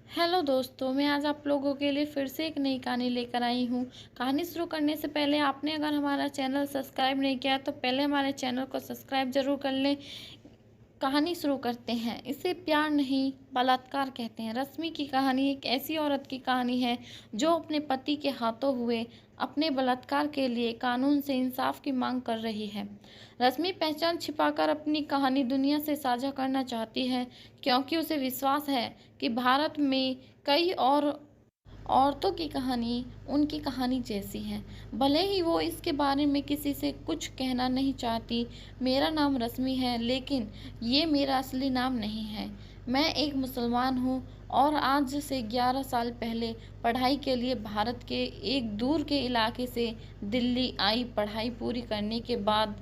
Hello दोस्तों, मैं आज आप लोगों के लिए फिर से एक नई कहानी लेकर आई हूँ। कहानी शुरू करने से पहले आपने अगर हमारा चैनल सब्सक्राइब नहीं किया तो पहले हमारे चैनल को सब्सक्राइब ज़रूर कर लें। कहानी शुरू करते हैं। इसे प्यार नहीं बलात्कार कहते हैं। रश्मि की कहानी एक ऐसी औरत की कहानी है जो अपने पति के हाथों हुए अपने बलात्कार के लिए कानून से इंसाफ की मांग कर रही है। रश्मि पहचान छिपाकर अपनी कहानी दुनिया से साझा करना चाहती है क्योंकि उसे विश्वास है कि भारत में कई और औरतों की कहानी उनकी कहानी जैसी है। भले ही वो इसके बारे में किसी से कुछ कहना नहीं चाहती। मेरा नाम रश्मि है, लेकिन ये मेरा असली नाम नहीं है। मैं एक मुसलमान हूँ और आज से 11 साल पहले पढ़ाई के लिए भारत के एक दूर के इलाके से दिल्ली आई। पढ़ाई पूरी करने के बाद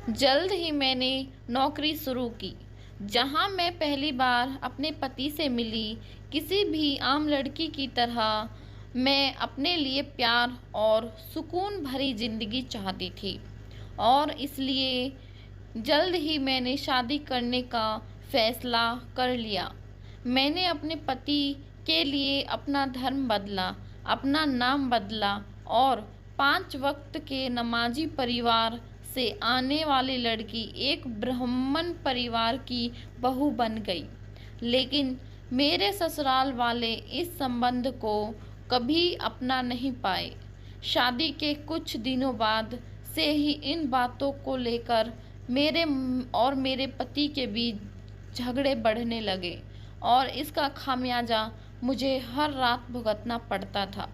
जल्द ही मैंने नौकरी शुरू की, जहां मैं पहली बार अपने पति से मिली। किसी भी आम लड़की की तरह मैं अपने लिए प्यार और सुकून भरी ज़िंदगी चाहती थी और इसलिए जल्द ही मैंने शादी करने का फैसला कर लिया। मैंने अपने पति के लिए अपना धर्म बदला, अपना नाम बदला और 5 वक्त के नमाजी परिवार से आने वाली लड़की एक ब्राह्मण परिवार की बहू बन गई। लेकिन मेरे ससुराल वाले इस संबंध को कभी अपना नहीं पाए। शादी के कुछ दिनों बाद से ही इन बातों को लेकर मेरे और मेरे पति के बीच झगड़े बढ़ने लगे और इसका खामियाजा मुझे हर रात भुगतना पड़ता था।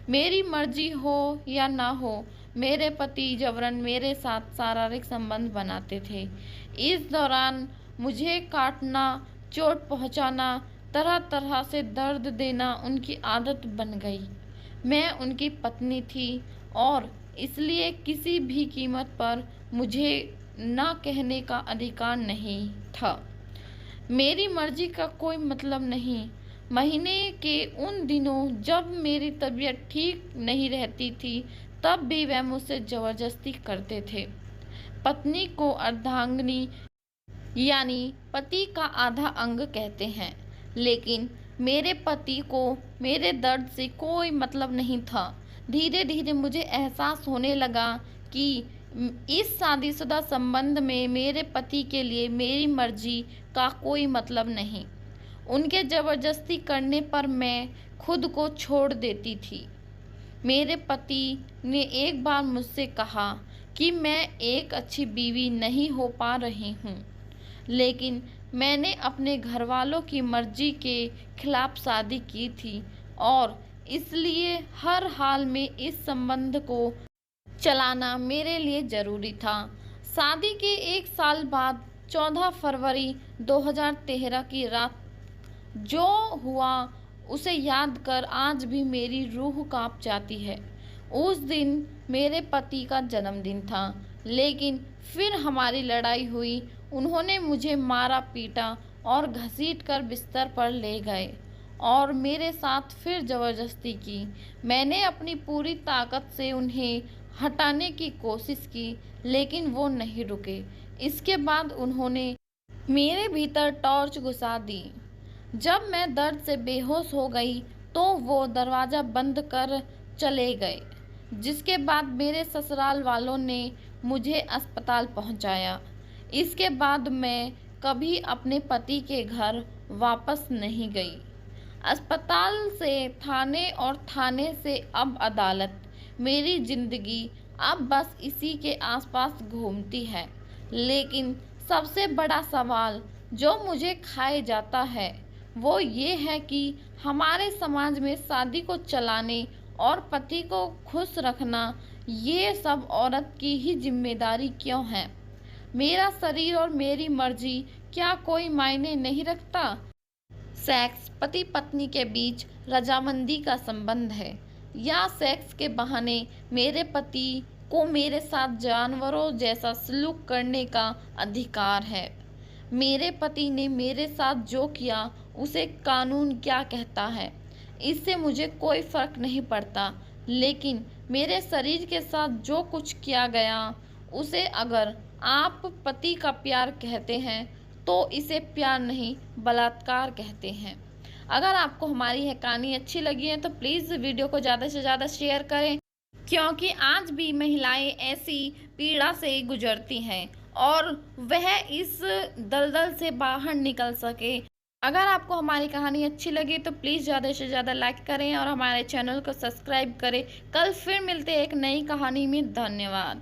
मेरी मर्जी हो या ना हो, मेरे पति जबरन मेरे साथ शारीरिक संबंध बनाते थे। इस दौरान मुझे काटना, चोट पहुंचाना, तरह तरह से दर्द देना उनकी आदत बन गई। मैं उनकी पत्नी थी और इसलिए किसी भी कीमत पर मुझे ना कहने का अधिकार नहीं था। मेरी मर्जी का कोई मतलब नहीं। महीने के उन दिनों जब मेरी तबीयत ठीक नहीं रहती थी, तब भी वह मुझसे ज़बरदस्ती करते थे। पत्नी को अर्धांगिनी यानी पति का आधा अंग कहते हैं, लेकिन मेरे पति को मेरे दर्द से कोई मतलब नहीं था। धीरे धीरे मुझे एहसास होने लगा कि इस शादीशुदा संबंध में मेरे पति के लिए मेरी मर्जी का कोई मतलब नहीं। उनके ज़बरदस्ती करने पर मैं खुद को छोड़ देती थी। मेरे पति ने एक बार मुझसे कहा कि मैं एक अच्छी बीवी नहीं हो पा रही हूँ, लेकिन मैंने अपने घरवालों की मर्जी के खिलाफ शादी की थी और इसलिए हर हाल में इस संबंध को चलाना मेरे लिए ज़रूरी था। शादी के 1 साल बाद 14 फरवरी 2013 की रात जो हुआ उसे याद कर आज भी मेरी रूह कांप जाती है। उस दिन मेरे पति का जन्मदिन था, लेकिन फिर हमारी लड़ाई हुई। उन्होंने मुझे मारा पीटा और घसीट कर बिस्तर पर ले गए और मेरे साथ फिर ज़बरदस्ती की। मैंने अपनी पूरी ताकत से उन्हें हटाने की कोशिश की, लेकिन वो नहीं रुके। इसके बाद उन्होंने मेरे भीतर टॉर्च घुसा दी। जब मैं दर्द से बेहोश हो गई तो वो दरवाज़ा बंद कर चले गए, जिसके बाद मेरे ससुराल वालों ने मुझे अस्पताल पहुंचाया। इसके बाद मैं कभी अपने पति के घर वापस नहीं गई। अस्पताल से थाने और थाने से अब अदालत। मेरी ज़िंदगी अब बस इसी के आसपास घूमती है। लेकिन सबसे बड़ा सवाल जो मुझे खाए जाता है वो ये है कि हमारे समाज में शादी को चलाने और पति को खुश रखना ये सब औरत की ही जिम्मेदारी क्यों है। मेरा शरीर और मेरी मर्जी क्या कोई मायने नहीं रखता। सेक्स पति पत्नी के बीच रजामंदी का संबंध है या सेक्स के बहाने मेरे पति को मेरे साथ जानवरों जैसा सलूक करने का अधिकार है। मेरे पति ने मेरे साथ जो किया उसे कानून क्या कहता है, इससे मुझे कोई फ़र्क नहीं पड़ता। लेकिन मेरे शरीर के साथ जो कुछ किया गया उसे अगर आप पति का प्यार कहते हैं तो इसे प्यार नहीं बलात्कार कहते हैं। अगर आपको हमारी यह कहानी अच्छी लगी है तो प्लीज़ वीडियो को ज़्यादा से ज़्यादा शेयर करें, क्योंकि आज भी महिलाएं ऐसी पीड़ा से गुजरती हैं और वह इस दलदल से बाहर निकल सके। अगर आपको हमारी कहानी अच्छी लगी तो प्लीज़ ज़्यादा से ज़्यादा लाइक करें और हमारे चैनल को सब्सक्राइब करें। कल फिर मिलते हैं एक नई कहानी में। धन्यवाद।